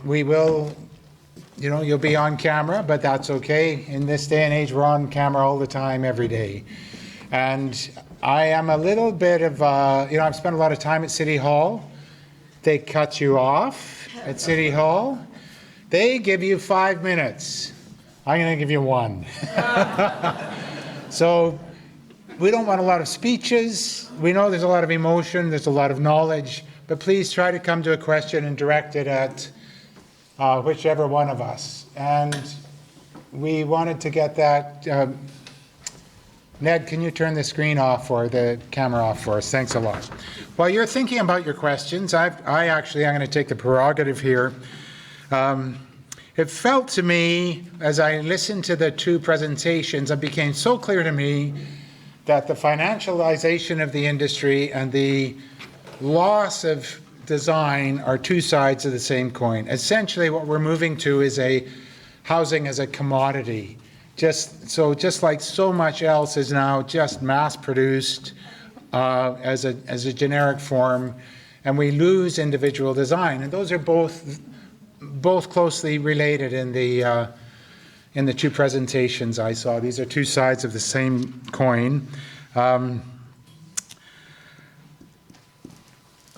We will, you'll be on camera, but that's okay. In this day and age, we're on camera all the time, every day. And I am a little bit of, I've spent a lot of time at City Hall. They cut you off at City Hall. They give you 5 minutes. I'm going to give you 1. So we don't want a lot of speeches. We know there's a lot of emotion, there's a lot of knowledge, but please try to come to a question and direct it at whichever one of us. And we wanted to get that. Ned, can you turn the screen off or the camera off for us? Thanks a lot. While you're thinking about your questions, I'm going to take the prerogative here. It felt to me, as I listened to the 2 presentations, it became so clear to me that the financialization of the industry and the loss of design are 2 sides of the same coin. Essentially, what we're moving to is a housing as a commodity. Just like so much else is now just mass-produced as a generic form, and we lose individual design. And those are both closely related in the 2 presentations I saw. These are 2 sides of the same coin. Are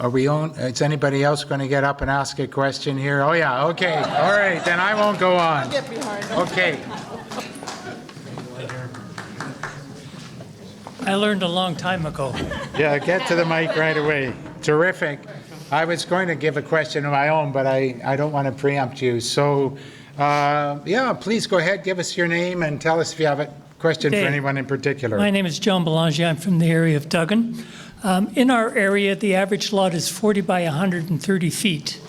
we on? Is anybody else going to get up and ask a question here? Oh yeah, okay, all right, then I won't go on. Get behind them. Okay. I learned a long time ago. Yeah, get to the mic right away. Terrific. I was going to give a question of my own, but I don't want to preempt you. So, yeah, please go ahead, give us your name and tell us if you have a question for anyone in particular. My name is John Belanger. I'm from the area of Duggan. In our area, the average lot is 40 by 130 feet.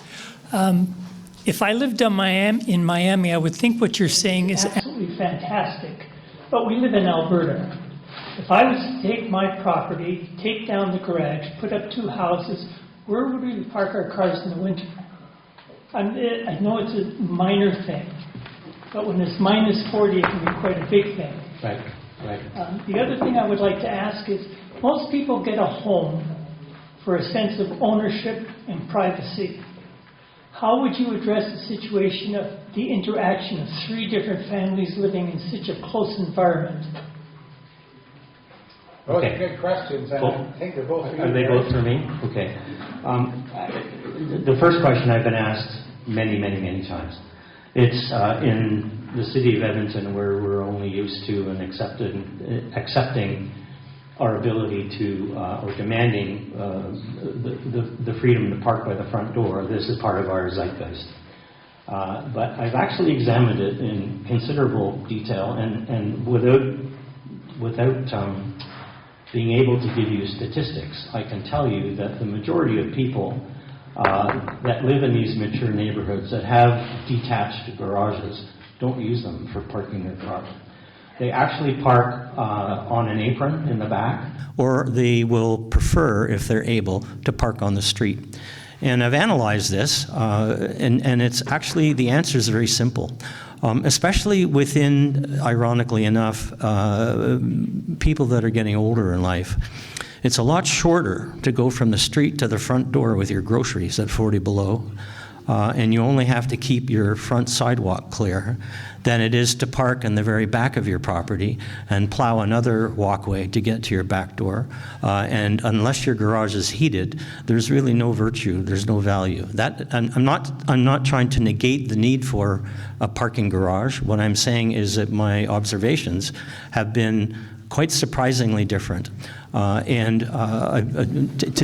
If I lived in Miami, I would think what you're saying is absolutely fantastic. But we live in Alberta. If I was to take my property, take down the garage, put up 2 houses, where would we park our cars in the winter? I know it's a minor thing, but when it's minus 40, it can be quite a big thing. Right. The other thing I would like to ask is, most people get a home for a sense of ownership and privacy. How would you address the situation of the interaction of 3 different families living in such a close environment? Both good questions, and I think they're both for you. Are they both for me? Okay. The first question I've been asked many times. It's in the city of Edmonton, where we're only used to and accepting our ability to, or demanding the freedom to park by the front door. This is part of our zeitgeist. But I've actually examined it in considerable detail, and without being able to give you statistics, I can tell you that the majority of people that live in these mature neighborhoods that have detached garages don't use them for parking their cars. They actually park on an apron in the back, or they will prefer, if they're able, to park on the street. And I've analyzed this, and it's actually, the answer is very simple. Especially within, ironically enough, people that are getting older in life. It's a lot shorter to go from the street to the front door with your groceries at 40 below, and you only have to keep your front sidewalk clear, than it is to park in the very back of your property and plow another walkway to get to your back door. And unless your garage is heated, there's really no virtue, there's no value. I'm not trying to negate the need for a parking garage. What I'm saying is that my observations have been quite surprisingly different. To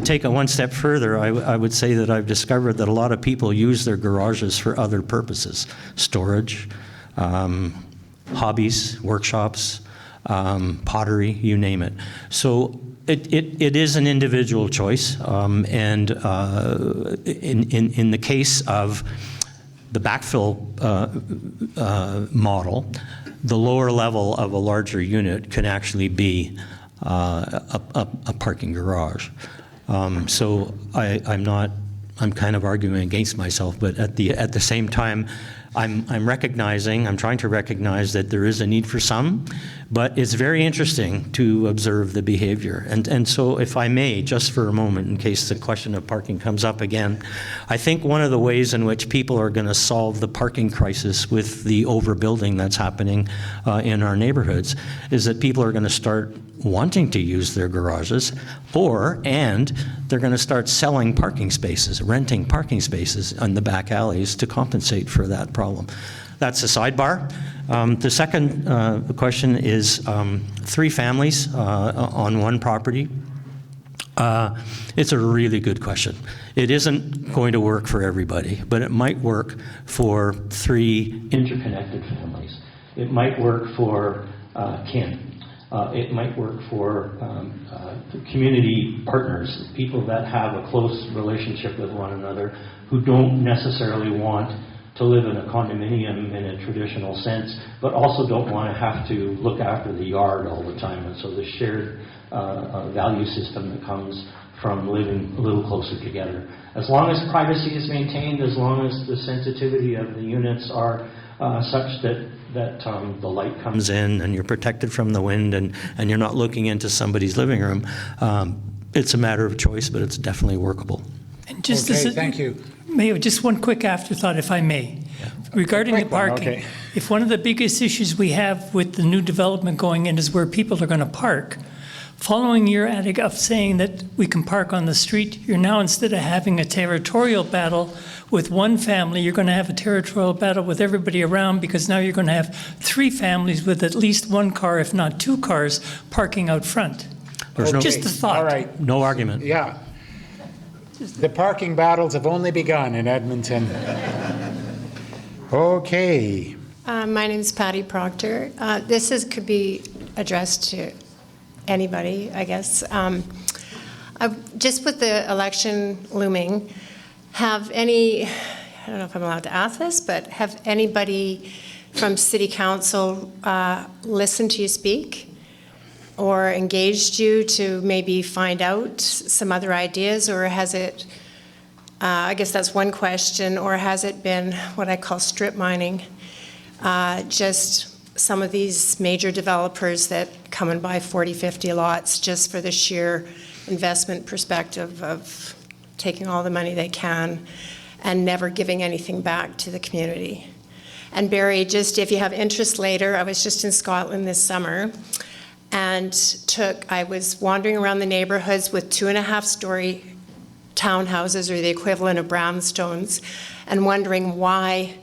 take it one step further, I would say that I've discovered that a lot of people use their garages for other purposes: storage, hobbies, workshops, pottery, you name it. So it is an individual choice, and in the case of the backfill model, the lower level of a larger unit can actually be a parking garage. So I'm kind of arguing against myself, but at the same time, I'm trying to recognize that there is a need for some, but it's very interesting to observe the behavior. And so if I may, just for a moment, in case the question of parking comes up again, I think one of the ways in which people are going to solve the parking crisis with the overbuilding that's happening in our neighborhoods is that people are going to start wanting to use their garages, and they're going to start selling parking spaces, renting parking spaces in the back alleys to compensate for that problem. That's a sidebar. The second question is 3 families on one property. It's a really good question. It isn't going to work for everybody, but it might work for 3 interconnected families. It might work for kin. It might work for community partners, people that have a close relationship with one another who don't necessarily want to live in a condominium in a traditional sense, but also don't want to have to look after the yard all the time. And so the shared value system that comes from living a little closer together. As long as privacy is maintained, as long as the sensitivity of the units are such that the light comes in and you're protected from the wind and you're not looking into somebody's living room, it's a matter of choice, but it's definitely workable. And just Okay, thank you. Mayor, just one quick afterthought, if I may. Regarding the Quick one, parking, okay. if one of the biggest issues we have with the new development going in is where people are going to park, following your adage of saying that we can park on the street, you're now, instead of having a territorial battle with one family, you're going to have a territorial battle with everybody around, because now you're going to have 3 families with at least 1 car, if not 2 cars, parking out front. There's Just a thought. All right. no argument. Yeah. The parking battles have only begun in Edmonton. Okay. My name is Patty Proctor. Could be addressed to anybody, I guess. Just with the election looming, have any, I don't know if I'm allowed to ask this, but have anybody from City Council listened to you speak or engaged you to maybe find out some other ideas, or has it, I guess that's one question, or has it been what I call strip mining? Just some of these major developers that come and buy 40, 50 lots just for the sheer investment perspective of taking all the money they can and never giving anything back to the community. And Barry, just if you have interest later, I was just in Scotland this summer and I was wandering around the neighborhoods with 2.5-story townhouses, or the equivalent of brownstones, and wondering why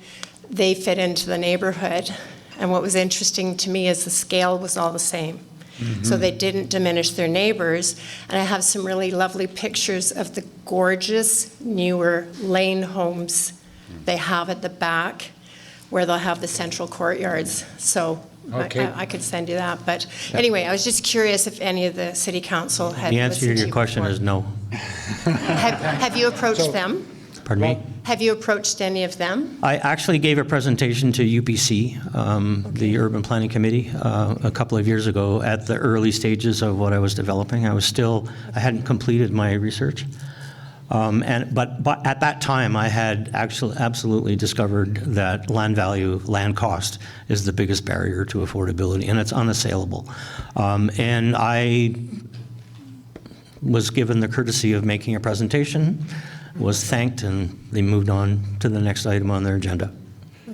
they fit into the neighborhood. And what was interesting to me is the scale was all the same. Mm-hmm. So they didn't diminish their neighbors. And I have some really lovely pictures of the gorgeous newer lane homes they have at the back, where they'll have the central courtyards. So okay. I could send you that. But anyway, I was just curious if any of the city council had The answer to your question is no. Have you approached them? Pardon me? Have you approached any of them? I actually gave a presentation to UPC, the Urban Planning Committee, a couple of years ago at the early stages of what I was developing. I hadn't completed my research. But at that time, I had actually absolutely discovered that land value, land cost, is the biggest barrier to affordability, and it's unassailable. And I was given the courtesy of making a presentation, was thanked, and they moved on to the next item on their agenda.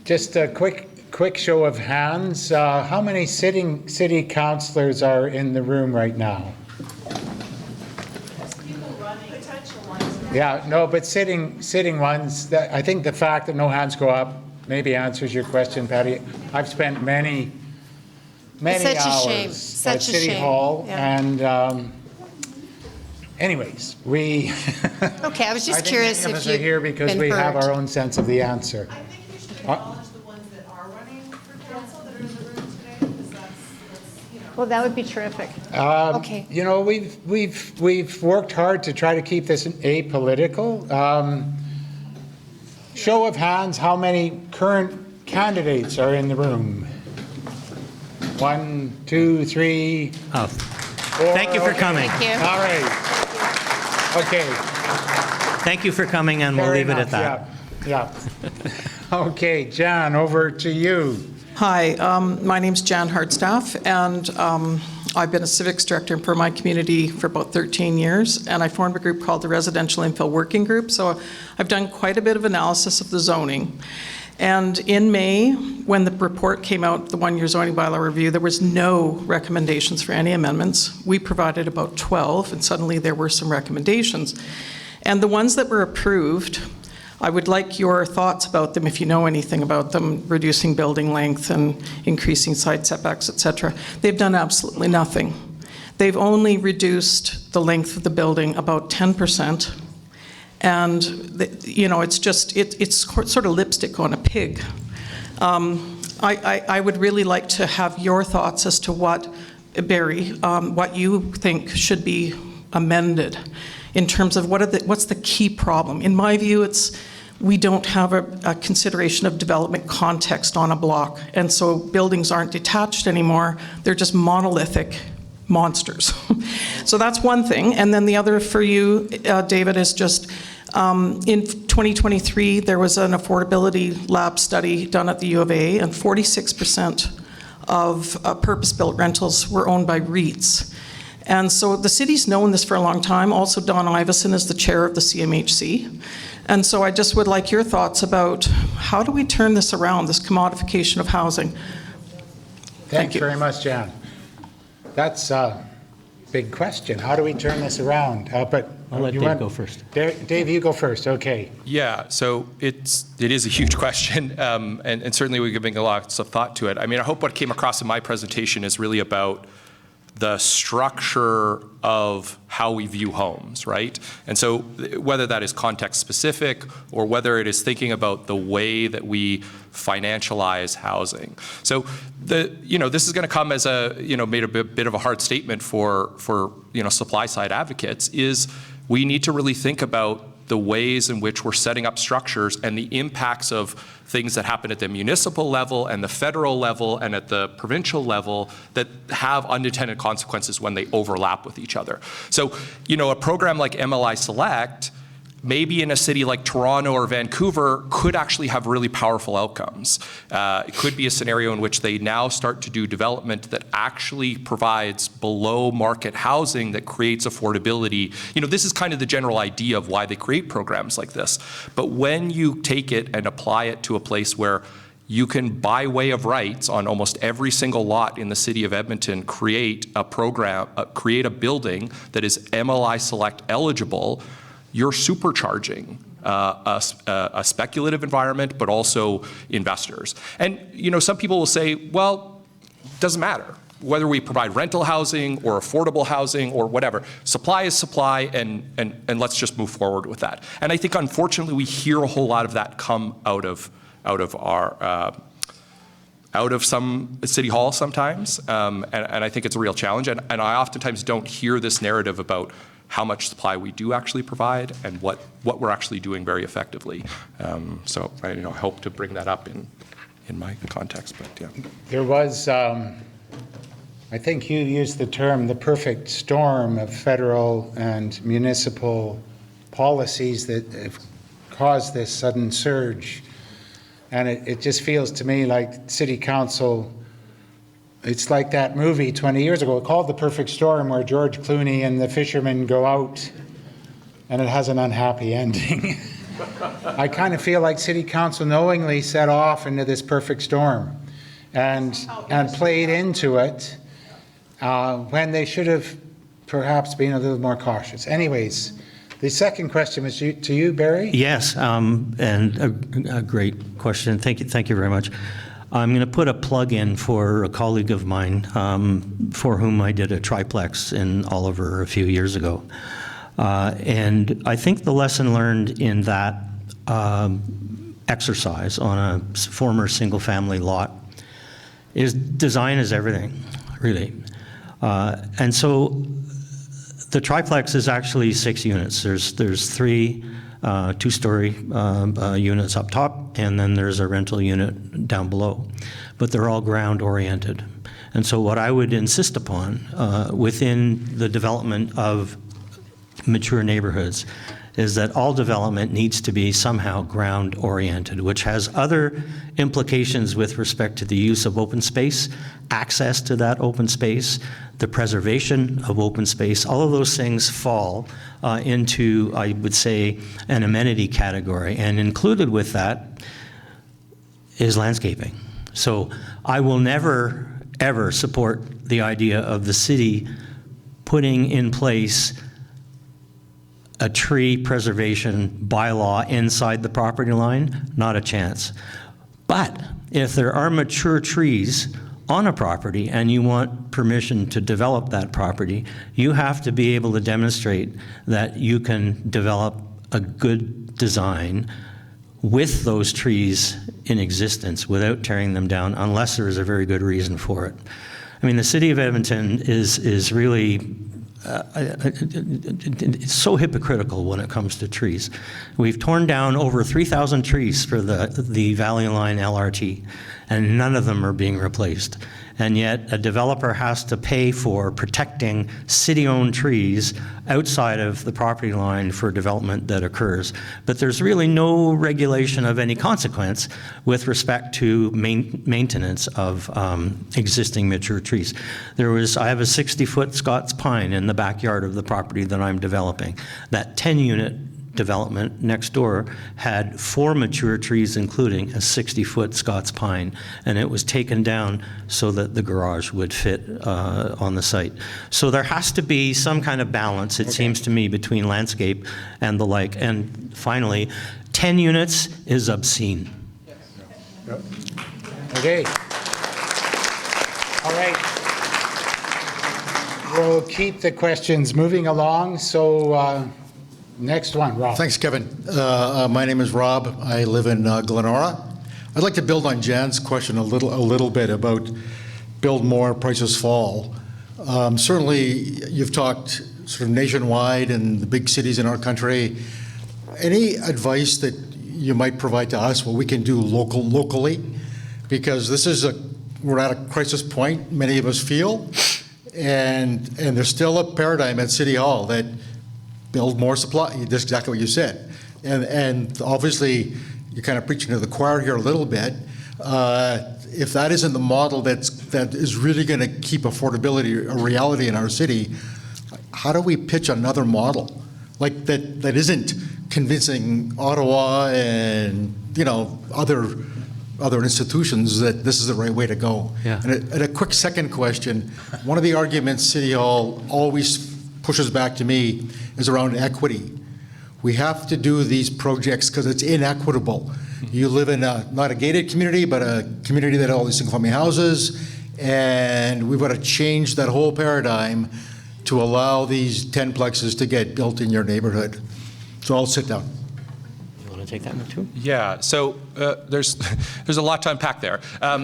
Just a quick show of hands. How many city councillors are in the room right now? Yeah, no, but sitting ones. I think the fact that no hands go up maybe answers your question, Patty. I've spent many hours at City Hall, yeah. And anyways, we. Okay, I was just curious if if you. Are here because we have our own sense of the answer. I think we should acknowledge the ones that are running for council that are in the room today, because that's Well, that would be terrific. Okay. You know, we've worked hard to try to keep this apolitical. Show of hands, how many current candidates are in the room? 1, 2, 3. Oh. 4. Thank you for coming. Thank you. All right. Okay. Thank you for coming, and we'll Fair leave it enough, at that. yeah. Yeah. Okay, John, over to you. Hi, my name's Jan Hardstaff, and I've been a civics director for my community for about 13 years, and I formed a group called the Residential Infill Working Group, so I've done quite a bit of analysis of the zoning. And in May, when the report came out, the one-year zoning bylaw review, there was no recommendations for any amendments. We provided about 12, and suddenly there were some recommendations. And the ones that were approved, I would like your thoughts about them if you know anything about them, reducing building length and increasing side setbacks, et cetera. They've done absolutely nothing. They've only reduced the length of the building about 10%. And, it's just, it's sort of lipstick on a pig. I would really like to have your thoughts as to what, Barry, what you think should be amended in terms of what's the key problem. In my view, it's we don't have a consideration of development context on a block, and so buildings aren't detached anymore. They're just monolithic monsters. So that's one thing. And then the other for you, David, is just in 2023, there was an affordability lab study done at the U of A, and 46% of purpose-built rentals were owned by REITs. And so the city's known this for a long time. Also, Don Iveson is the chair of the CMHC. And so I just would like your thoughts about how do we turn this around, this commodification of housing? Thanks very much, John. That's a big question. How do we turn this around? But I'll let Dave go first. Dave, you go first. Okay. Yeah, so it is a huge question, and certainly we're giving a lot of thought to it. I mean, I hope what came across in my presentation is really about the structure of how we view homes, right? And so whether that is context specific or whether it is thinking about the way that we financialize housing. So this is going to come as made a bit of a hard statement for supply side advocates, is we need to really think about the ways in which we're setting up structures and the impacts of things that happen at the municipal level and the federal level and at the provincial level that have unintended consequences when they overlap with each other. So, a program like MLI Select, maybe in a city like Toronto or Vancouver, could actually have really powerful outcomes. It could be a scenario in which they now start to do development that actually provides below market housing that creates affordability. This is kind of the general idea of why they create programs like this. But when you take it and apply it to a place where you can, by way of rights, on almost every single lot in the city of Edmonton, create a program, create a building that is MLI Select eligible, you're supercharging a speculative environment, but also investors. And some people will say, well, it doesn't matter whether we provide rental housing or affordable housing or whatever. Supply is supply, and let's just move forward with that. And I think, unfortunately, we hear a whole lot of that come out of some city hall sometimes, and I think it's a real challenge. And I oftentimes don't hear this narrative about how much supply we do actually provide and what we're actually doing very effectively. So I hope to bring that up in my context, but yeah. There was, I think you used the term, the perfect storm of federal and municipal policies that have caused this sudden surge. And it just feels to me like City Council, it's like that movie 20 years ago called The Perfect Storm, where George Clooney and the fishermen go out and it has an unhappy ending. I kind of feel like City Council knowingly set off into this perfect storm and played into it when they should have perhaps been a little more cautious. Anyways, the second question was to you, Barry? Yes, and a great question. Thank you very much. I'm going to put a plug in for a colleague of mine for whom I did a triplex in Oliver a few years ago. And I think the lesson learned in that exercise on a former single-family lot is design is everything, really. And so the triplex is actually 6 units. There's 3 two-story units up top, and then there's a rental unit down below. But they're all ground-oriented. And so what I would insist upon within the development of mature neighborhoods is that all development needs to be somehow ground-oriented, which has other implications with respect to the use of open space, access to that open space, the preservation of open space. All of those things fall into, I would say, an amenity category. And included with that is landscaping. So I will never, ever support the idea of the city putting in place a tree preservation bylaw inside the property line. Not a chance. But if there are mature trees on a property and you want permission to develop that property, you have to be able to demonstrate that you can develop a good design with those trees in existence without tearing them down, unless there is a very good reason for it. I mean, the city of Edmonton is really it's so hypocritical when it comes to trees. We've torn down over 3,000 trees for the Valley Line LRT, and none of them are being replaced. And yet a developer has to pay for protecting city-owned trees outside of the property line for development that occurs. But there's really no regulation of any consequence with respect to maintenance of existing mature trees. I have a 60-foot Scots pine in the backyard of the property that I'm developing. That 10-unit development next door had 4 mature trees, including a 60-foot Scots pine, and it was taken down so that the garage would fit on the site. So there has to be some kind of balance, it seems to me, between landscape and the like. And finally, 10 units is obscene. Okay. All right. We'll keep the questions moving along. So next one, Rob. Thanks, Kevin. My name is Rob. I live in Glenora. I'd like to build on Jan's question a little bit about build more, prices fall. Certainly, you've talked sort of nationwide and the big cities in our country. Any advice that you might provide to us what we can do locally? Because we're at a crisis point, many of us feel, and there's still a paradigm at City Hall that build more supply. That's exactly what you said. And obviously, you're kind of preaching to the choir here a little bit. If that isn't the model that is really going to keep affordability a reality in our city, how do we pitch another model like that isn't convincing Ottawa and other institutions that this is the right way to go? Yeah. And a quick second question. One of the arguments City Hall always pushes back to me is around equity. We have to do these projects because it's inequitable. You live in not a gated community, but a community that has all these single-family houses, and we've got to change that whole paradigm to allow these 10-plexes to get built in your neighborhood. So I'll sit down. You want to take that one too? Yeah, so there's a lot to unpack there. I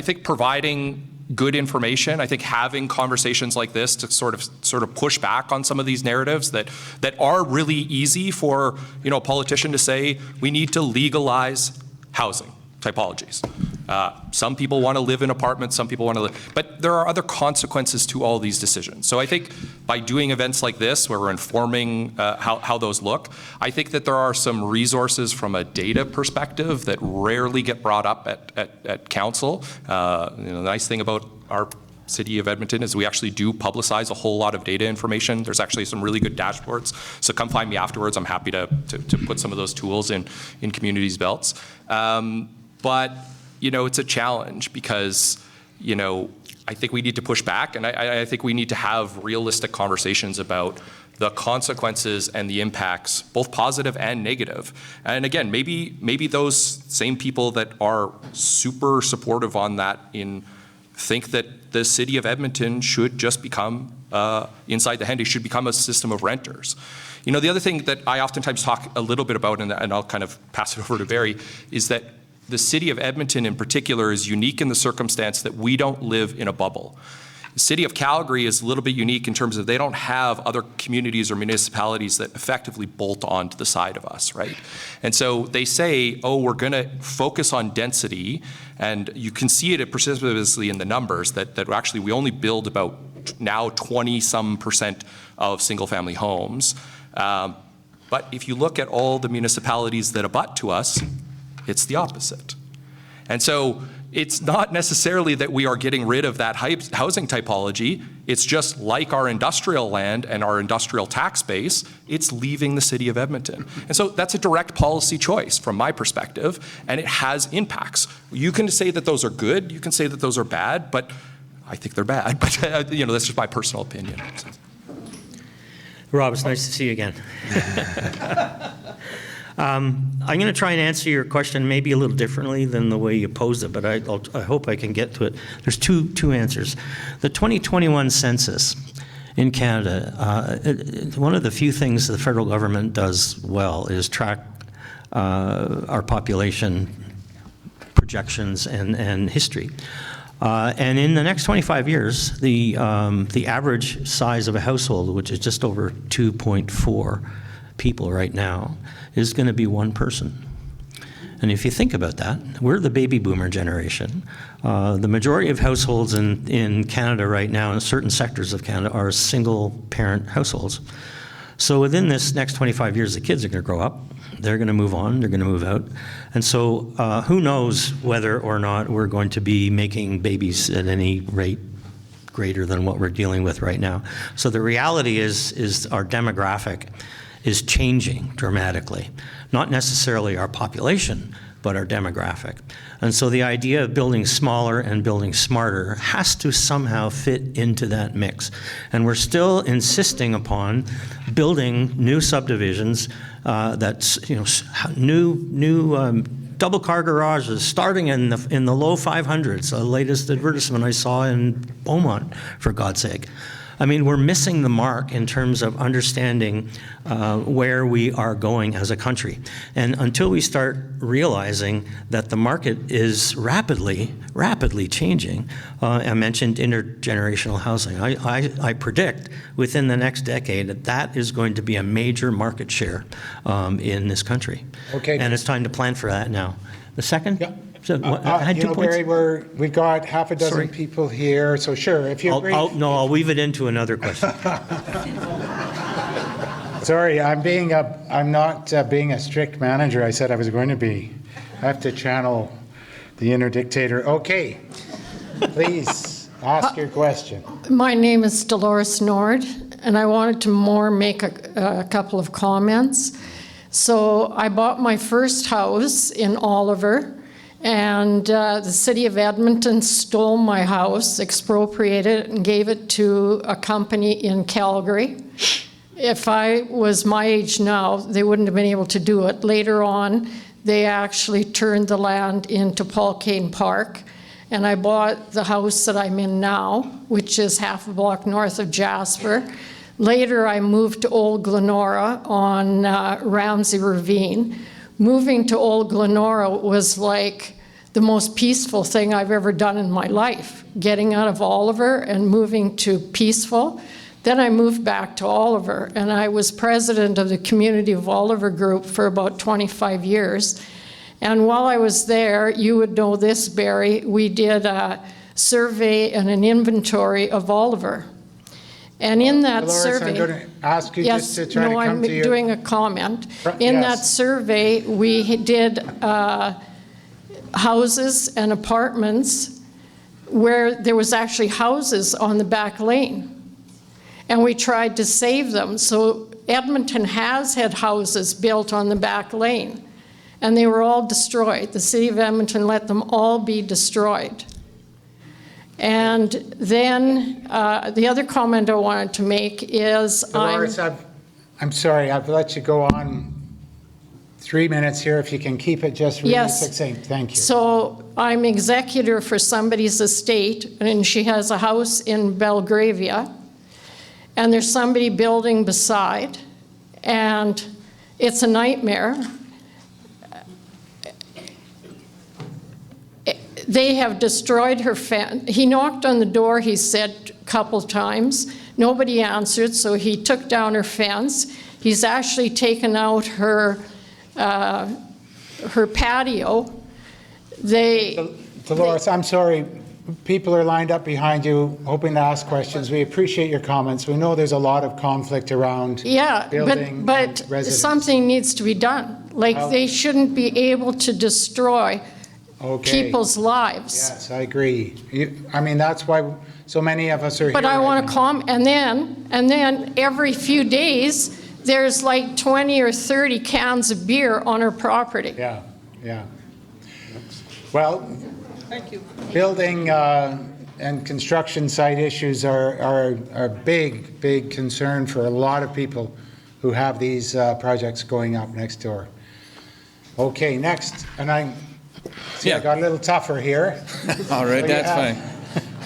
think providing good information, I think having conversations like this to sort of push back on some of these narratives that are really easy for a politician to say, we need to legalize housing typologies. Some people want to live in apartments, some people want to live, but there are other consequences to all these decisions. So I think by doing events like this, where we're informing how those look, I think that there are some resources from a data perspective that rarely get brought up at council. The nice thing about our City of Edmonton is we actually do publicize a whole lot of data information. There's actually some really good dashboards. So come find me afterwards. I'm happy to put some of those tools in communities' belts. But it's a challenge because, I think we need to push back, and I think we need to have realistic conversations about the consequences and the impacts, both positive and negative. And again, maybe those same people that are super supportive on that think that the City of Edmonton should just become, inside the Hendy, should become a system of renters. The other thing that I oftentimes talk a little bit about, and I'll kind of pass it over to Barry, is that the City of Edmonton in particular is unique in the circumstance that we don't live in a bubble. The City of Calgary is a little bit unique in terms of they don't have other communities or municipalities that effectively bolt onto the side of us, right? And so they say, we're going to focus on density, and you can see it precipitously in the numbers that actually we only build about now 20-some% of single-family homes. But if you look at all the municipalities that abut to us, it's the opposite. And so it's not necessarily that we are getting rid of that housing typology. It's just like our industrial land and our industrial tax base, it's leaving the city of Edmonton. And so that's a direct policy choice from my perspective, and it has impacts. You can say that those are good, you can say that those are bad, but I think they're bad. But that's just my personal opinion. Rob, it's nice to see you again. I'm going to try and answer your question maybe a little differently than the way you posed it, but I hope I can get to it. There's two answers. The 2021 census in Canada, one of the few things the federal government does well is track our population projections and history. And in the next 25 years, the average size of a household, which is just over 2.4 people right now, is going to be one person. And if you think about that, we're the baby boomer generation. The majority of households in Canada right now, in certain sectors of Canada, are single parent households. So within this next 25 years, the kids are going to grow up. They're going to move on, they're going to move out. And so who knows whether or not we're going to be making babies at any rate greater than what we're dealing with right now. So the reality is our demographic is changing dramatically. Not necessarily our population, but our demographic. And so the idea of building smaller and building smarter has to somehow fit into that mix. And we're still insisting upon building new subdivisions that's new double car garages starting in the low 500s. The latest advertisement I saw in Beaumont, for God's sake. I mean, we're missing the mark in terms of understanding where we are going as a country. And until we start realizing that the market is rapidly changing, I mentioned intergenerational housing. I predict within the next decade that is going to be a major market share in this country. Okay. And it's time to plan for that now. The second? Yeah. So, I had 2 points. Barry, we've got half a dozen Sorry. people here, so sure, if you agree. I'll weave it into another question. Sorry, I'm not being a strict manager. I said I was going to be. I have to channel the inner dictator. Okay, please ask your question. My name is Dolores Nord, and I wanted to make a couple of comments. So I bought my first house in Oliver, and the city of Edmonton stole my house, expropriated it, and gave it to a company in Calgary. If I was my age now, they wouldn't have been able to do it. Later on, they actually turned the land into Paul Kane Park, and I bought the house that I'm in now, which is half a block north of Jasper. Later, I moved to Old Glenora on Ramsey Ravine. Moving to Old Glenora was like the most peaceful thing I've ever done in my life, getting out of Oliver and moving to peaceful. Then I moved back to Oliver, and I was president of the Community of Oliver group for about 25 years. And while I was there, you would know this, Barry, we did a survey and an inventory of Oliver. And in that Dolores, survey, I'm going to ask you just to try to come I'm to your... doing a comment. In that survey, we did houses and apartments where there was actually houses on the back lane. And we tried to save them. So Edmonton has had houses built on the back lane, and they were all destroyed. The city of Edmonton let them all be destroyed. And then the other comment I wanted to make is Dolores, I'm sorry, I've let you go on 3 minutes here. If you can keep it just really succinct. Thank you. So I'm executor for somebody's estate, and she has a house in Belgravia, and there's somebody building beside, and it's a nightmare. They have destroyed her fence. He knocked on the door, he said, a couple times. Nobody answered, so he took down her fence. He's actually taken out her patio. Dolores, I'm sorry. people are lined up behind you, hoping to ask questions. We appreciate your comments. We know there's a lot of conflict around Yeah, building but and residents. something needs to be done. Like, Well- they shouldn't be able to destroy Okay. people's lives. Yes, I agree. I mean, that's why so many of us are here. But I want right to and then every few days, there's like 20 or 30 cans of beer on her property. now. Yeah. Well, Thank you. building and construction site issues are a big concern for a lot of people who have these projects going up next door. Okay, next, and I got a little tougher here. All right, What do you that's have? fine.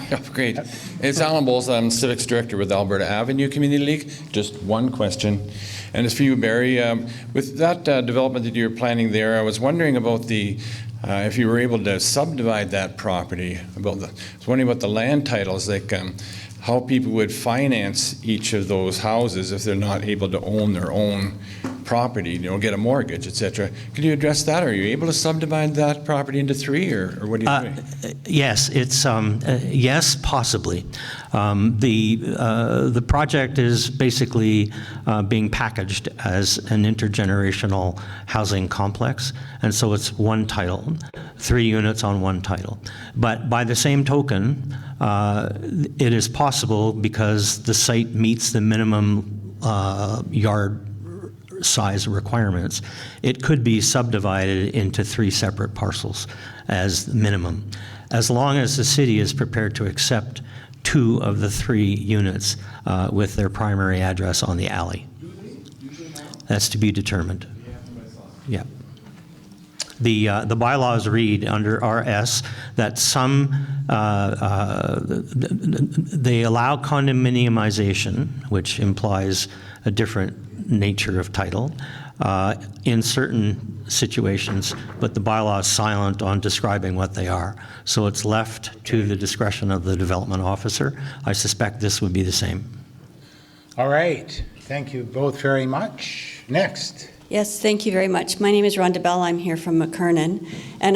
Yeah, great. It's Alan Bowles. I'm Civics Director with Alberta Avenue Community League. Just one question, and it's for you, Barry. With that development that you're planning there, I was wondering about the if you were able to subdivide that property. I was wondering about the land titles, like how people would finance each of those houses if they're not able to own their own property, get a mortgage, etc. Could you address that? Are you able to subdivide that property into three, or what are you doing? Yes, it's yes, possibly. The project is basically being packaged as an intergenerational housing complex, and so it's one title, 3 units on one title. But by the same token, it is possible, because the site meets the minimum yard size requirements, it could be subdivided into 3 separate parcels as minimum, as long as the city is prepared to accept 2 of the 3 units with their primary address on the alley. That's to be determined. Yeah. The bylaws read under RS that they allow condominiumization, which implies a different nature of title in certain situations, but the bylaw is silent on describing what they are. So it's left to the discretion of the development officer. I suspect this would be the same. All right. Thank you both very much. Next. Yes, thank you very much. My name is Rhonda Bell. I'm here from McKernan. And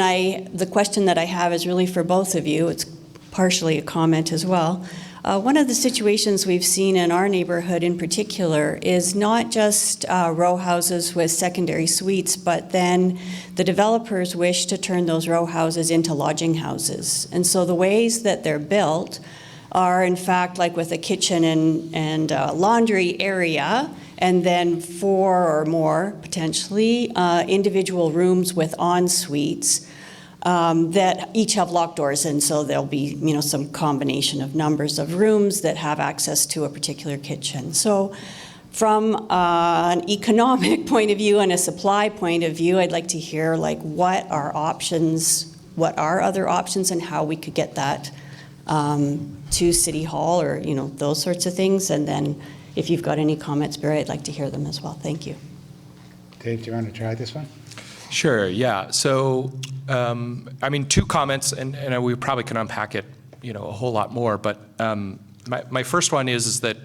the question that I have is really for both of you. It's partially a comment as well. One of the situations we've seen in our neighborhood in particular is not just row houses with secondary suites, but then the developers wish to turn those row houses into lodging houses. And so the ways that they're built are, in fact, like with a kitchen and laundry area, and then 4 or more, potentially, individual rooms with en-suites. That each have locked doors, and so there'll be, some combination of numbers of rooms that have access to a particular kitchen. So from an economic point of view and a supply point of view, I'd like to hear what are other options, and how we could get that to City Hall, or those sorts of things. And then if you've got any comments, Barry, I'd like to hear them as well. Thank you. Dave, do you want to try this one? Sure, yeah. So, 2 comments, and we probably can unpack it, a whole lot more. But my first one is that,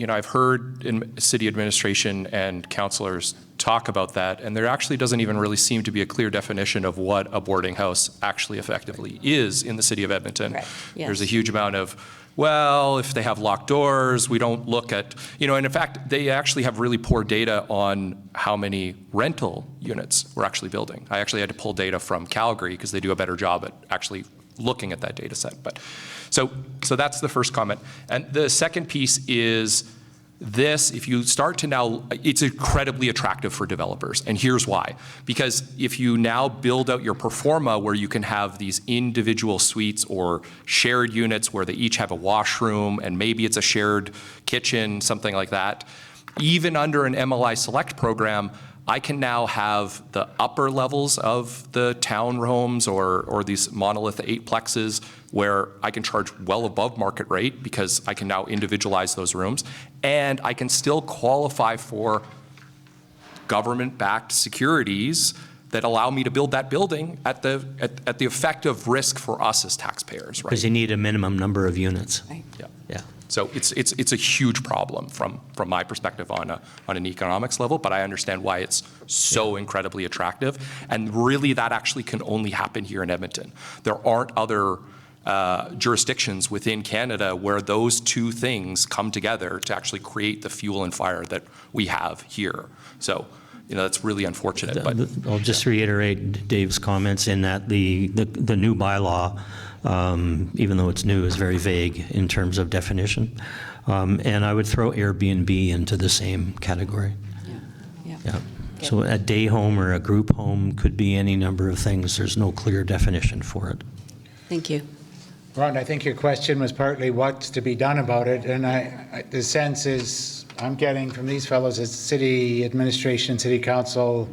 I've heard in city administration and councillors talk about that, and there actually doesn't even really seem to be a clear definition of what a boarding house actually effectively is in the city of Edmonton. Right. Yes. There's a huge amount of, well, if they have locked doors, we don't look at, and in fact, they actually have really poor data on how many rental units we're actually building. I actually had to pull data from Calgary because they do a better job at actually looking at that data set. But so that's the first comment. And the second piece is this, if you start to now, it's incredibly attractive for developers. And here's why. Because if you now build out your performa where you can have these individual suites or shared units where they each have a washroom and maybe it's a shared kitchen, something like that, even under an MLI Select program, I can now have the upper levels of the townhomes or these monolith 8plexes where I can charge well above market rate because I can now individualize those rooms, and I can still qualify for government-backed securities that allow me to build that building at the effective risk for us as taxpayers, right? Because you need a minimum number of units. Right. Yeah. Yeah. So it's a huge problem from my perspective on an economics level, but I understand why it's so incredibly attractive. And really that actually can only happen here in Edmonton. There aren't other jurisdictions within Canada where those two things come together to actually create the fuel and fire that we have here. So, that's really unfortunate. But I'll just reiterate Dave's comments in that the new bylaw, even though it's new, is very vague in terms of definition. And I would throw Airbnb into the same category. Yeah. So a day home or a group home could be any number of things. There's no clear definition for it. Thank you. Ron, I think your question was partly what's to be done about it, and the sense is I'm getting from these fellows as city administration, city council.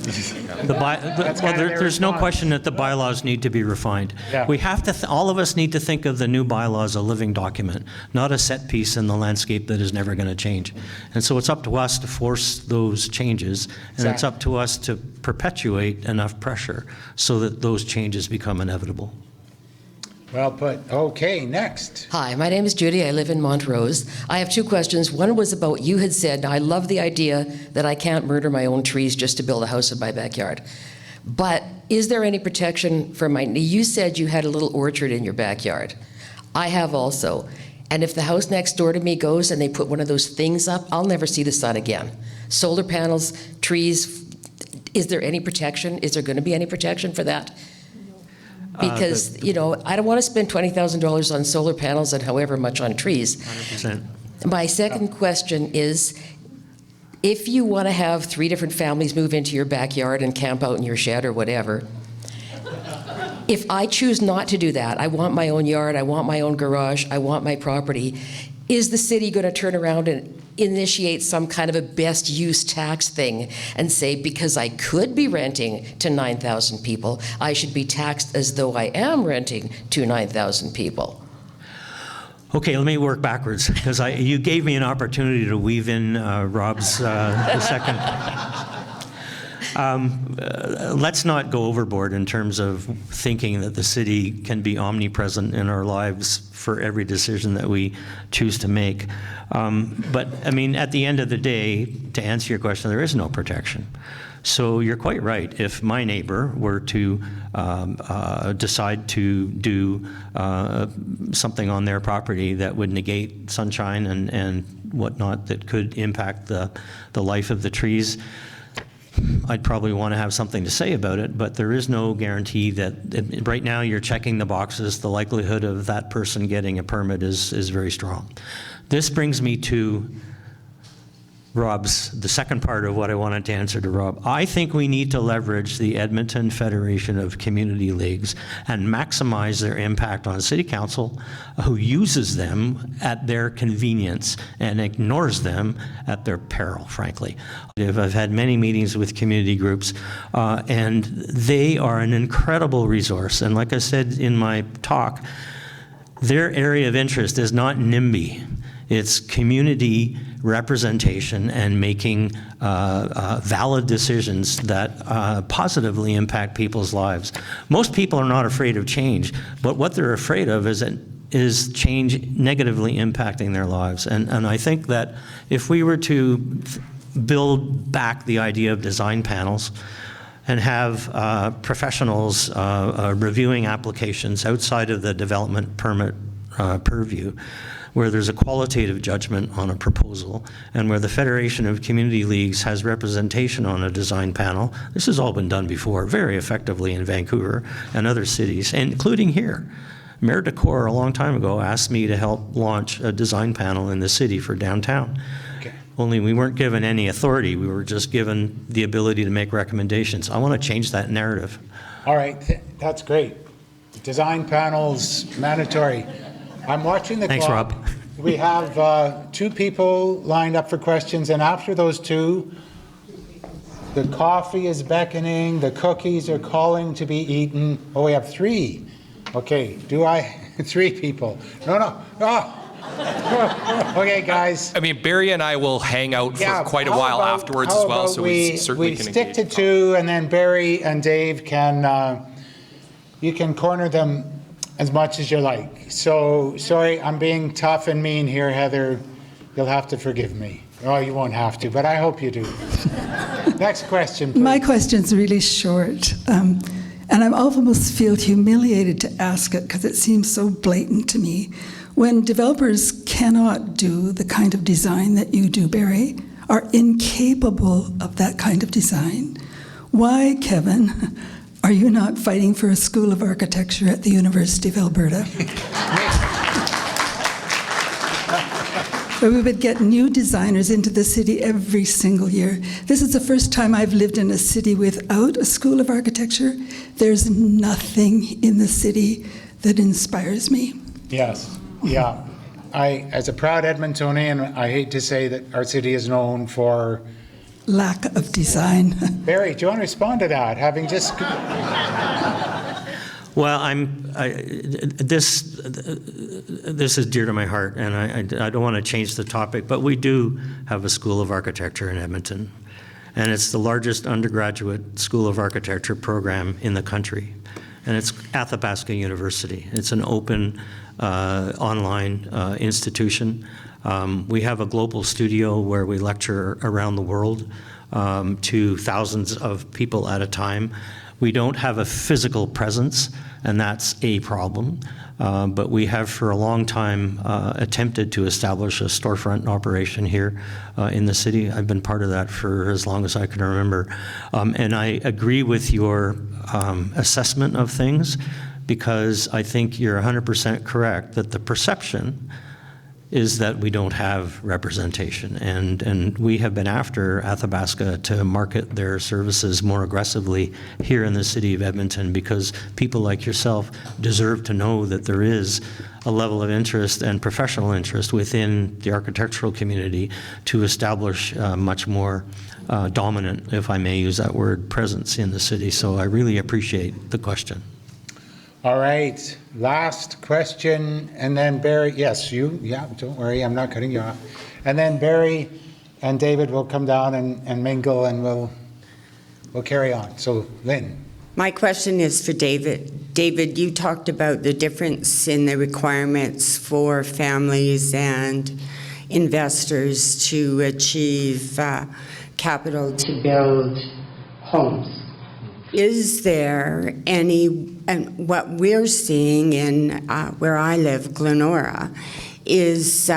There's no question that the bylaws need to be refined. Yeah. We have to, all of us need to think of the new bylaw as a living document, not a set piece in the landscape that is never going to change. And so it's up to us to force those changes, and it's up to us to perpetuate enough pressure so that those changes become inevitable. Well put. Okay, next. Hi, my name is Judy. I live in Montrose. I have two questions. One was about, you had said, I love the idea that I can't murder my own trees just to build a house in my backyard. But is there any protection for you said you had a little orchard in your backyard. I have also. And if the house next door to me goes and they put one of those things up, I'll never see the sun again. Solar panels, trees, is there any protection? Is there going to be any protection for that? Because, I don't want to spend $20,000 on solar panels and however much on trees. 100%. My second question is, if you want to have 3 different families move into your backyard and camp out in your shed or whatever, if I choose not to do that, I want my own yard, I want my own garage, I want my property, is the city going to turn around and initiate some kind of a best use tax thing and say, because I could be renting to 9,000 people, I should be taxed as though I am renting to 9,000 people? Okay, let me work backwards, because you gave me an opportunity to weave in Rob's the second. Let's not go overboard in terms of thinking that the city can be omnipresent in our lives for every decision that we choose to make. But I mean, at the end of the day, to answer your question, there is no protection. So you're quite right. If my neighbor were to decide to do something on their property that would negate sunshine and whatnot that could impact the life of the trees, I'd probably want to have something to say about it, but there is no guarantee that right now you're checking the boxes. The likelihood of that person getting a permit is very strong. This brings me to the second part of what I wanted to answer to Rob. I think we need to leverage the Edmonton Federation of Community Leagues and maximize their impact on City Council, who uses them at their convenience and ignores them at their peril, frankly. I've had many meetings with community groups, and they are an incredible resource. And like I said in my talk, their area of interest is not NIMBY. It's community representation and making valid decisions that positively impact people's lives. Most people are not afraid of change, but what they're afraid of is change negatively impacting their lives. And I think that if we were to build back the idea of design panels and have professionals reviewing applications outside of the development permit purview, where there's a qualitative judgment on a proposal, and where the Federation of Community Leagues has representation on a design panel. This has all been done before very effectively in Vancouver and other cities, including here. Mayor Decor, a long time ago, asked me to help launch a design panel in the city for downtown. Okay. Only we weren't given any authority. We were just given the ability to make recommendations. I want to change that narrative. All right, that's great. Design panels, mandatory. I'm watching the Thanks, clock. Rob. We have 2 people lined up for questions, and after those 2, the coffee is beckoning, the cookies are calling to be eaten. Oh, we have 3. Okay, 3 people. No. Okay, guys. I mean, Barry and I will hang out for quite a while afterwards as well, so we certainly can stick engage. to 2, and then Barry and Dave can, you can corner them as much as you like. So, sorry, I'm being tough and mean here, Heather. You'll have to forgive me. Oh, you won't have to, but I hope you do. Next question, please. My question's really short. And I almost feel humiliated to ask it because it seems so blatant to me. When developers cannot do the kind of design that you do, Barry, are incapable of that kind of design, why, Kevin, are you not fighting for a School of Architecture at the University of Alberta? Where we would get new designers into the city every single year. This is the first time I've lived in a city without a School of Architecture. There's nothing in the city that inspires me. Yes, yeah. As a proud Edmontonian, I hate to say that our city is known for lack of design. Barry, do you want to respond to that? Having just Well, this is dear to my heart, and I don't want to change the topic, but we do have a School of Architecture in Edmonton, and it's the largest undergraduate School of Architecture program in the country, and it's Athabasca University. It's an open online institution. We have a global studio where we lecture around the world to thousands of people at a time. We don't have a physical presence, and that's a problem. But we have for a long time attempted to establish a storefront operation here in the city. I've been part of that for as long as I can remember. And I agree with your assessment of things, because I think you're 100% correct that the perception is that we don't have representation. And we have been after Athabasca to market their services more aggressively here in the city of Edmonton, because people like yourself deserve to know that there is a level of interest and professional interest within the architectural community to establish much more dominant, if I may use that word, presence in the city. So I really appreciate the question. All right, last question, and then Barry, yes, you, yeah, don't worry, I'm not cutting you off. And then Barry and David will come down and mingle, and we'll carry on. So, Lynn. My question is for David. David, you talked about the difference in the requirements for families and investors to achieve capital to build homes. Is there any, and what we're seeing in where I live, Glenora, is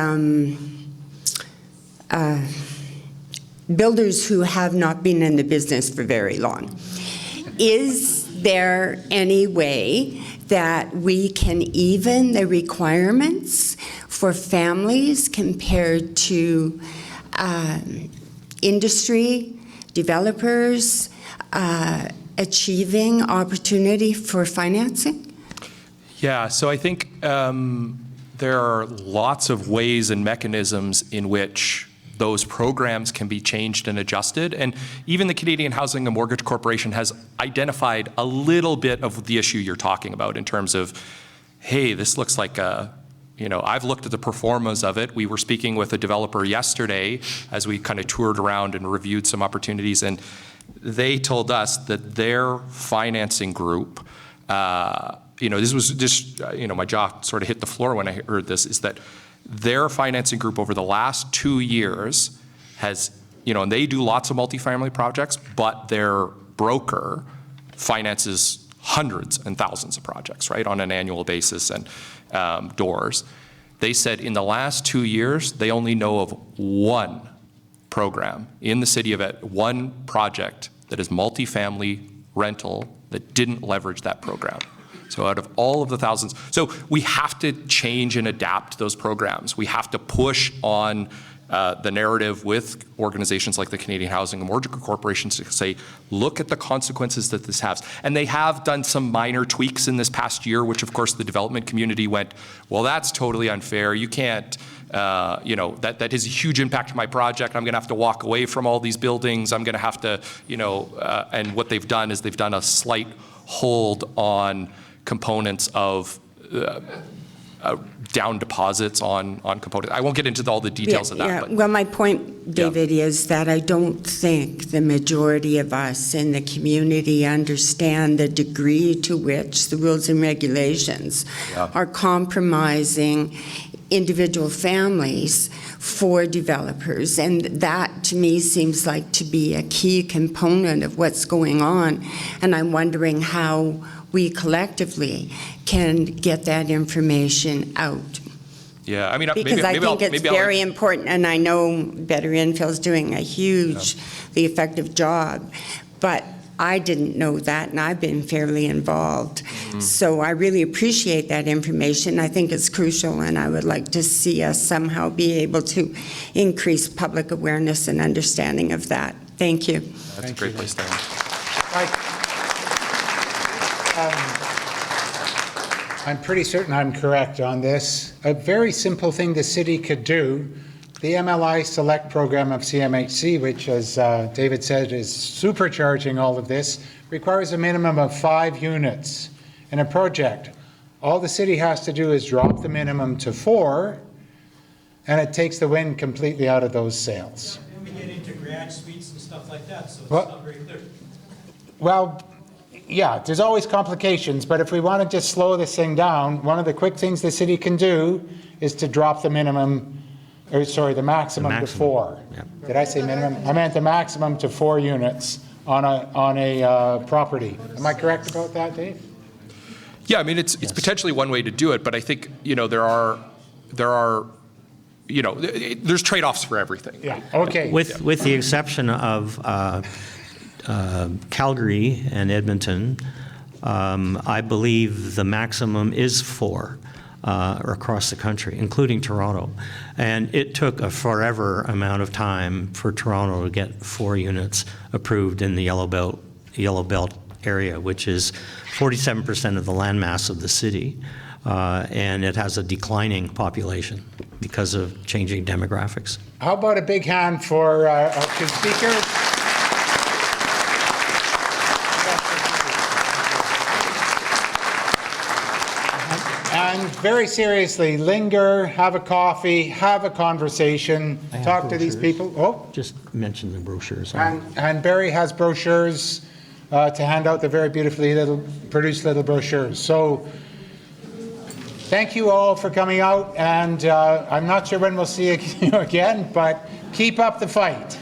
builders who have not been in the business for very long. Is there any way that we can even the requirements for families compared to industry, developers, achieving opportunity for financing? Yeah, so I think there are lots of ways and mechanisms in which those programs can be changed and adjusted. And even the Canadian Housing and Mortgage Corporation has identified a little bit of the issue you're talking about in terms of, hey, this looks like a, you know, I've looked at the performance of it. We were speaking with a developer yesterday as we kind of toured around and reviewed some opportunities, and they told us that their financing group, you know, this was just, you know, my jaw sort of hit the floor when I heard this, is that their financing group over the last 2 years has, you know, and they do lots of multifamily projects, but their broker finances hundreds and thousands of projects, right, on an annual basis, and doors. They said in the last 2 years, they only know of one program in the city of one project that is multifamily rental that didn't leverage that program. So out of all of the thousands, so we have to change and adapt those programs. We have to push on the narrative with organizations like the Canadian Housing and Mortgage Corporation to say, look at the consequences that this has. And they have done some minor tweaks in this past year, which of course the development community went, well, that's totally unfair. You can't, you know, that has a huge impact on my project. I'm going to have to walk away from all these buildings. I'm going to have to, you know, and what they've done is they've done a slight hold on components of down deposits on components. I won't get into all the details of that. Yeah. But Well, my point, David, is that I don't think the majority of us in the community understand the degree to which the rules and regulations are compromising individual families for developers. And that, to me, seems like to be a key component of what's going on. And I'm wondering how we collectively can get that information out. Yeah, I mean, Because I think it's very important, and I know Better Infill is doing a hugely effective job, but I didn't know that, and I've been fairly involved. So I really appreciate that information. I think it's crucial, and I would like to see us somehow be able to increase public awareness and understanding of that. Thank you. That's a great place to end. I'm pretty certain I'm correct on this. A very simple thing the city could do, the MLI Select program of CMHC, which, as David said, is supercharging all of this, requires a minimum of 5 units in a project. All the city has to do is drop the minimum to 4, and it takes the wind completely out of those sales. Then we get into grad suites and stuff like that, so it's Well- not very clear. Well, yeah, there's always complications, but if we want to just slow this thing down, one of the quick things the city can do is to drop the maximum to 4. Did I say minimum? I meant the maximum to 4 units on a property. Am I correct about that, Dave? Yeah, I mean, it's potentially one way to do it, but I think, there are there's trade-offs for everything. Yeah, okay. With the exception of Calgary and Edmonton, I believe the maximum is 4 across the country, including Toronto. And it took a forever amount of time for Toronto to get 4 units approved in the Yellow Belt area, which is 47% of the landmass of the city. And it has a declining population because of changing demographics. How about a big hand for our 2 speakers? And very seriously, linger, have a coffee, have a conversation, talk to these people. Oh, just mention the brochures. And Barry has brochures to hand out, the very beautifully produced little brochures. So thank you all for coming out, and I'm not sure when we'll see you again, but keep up the fight.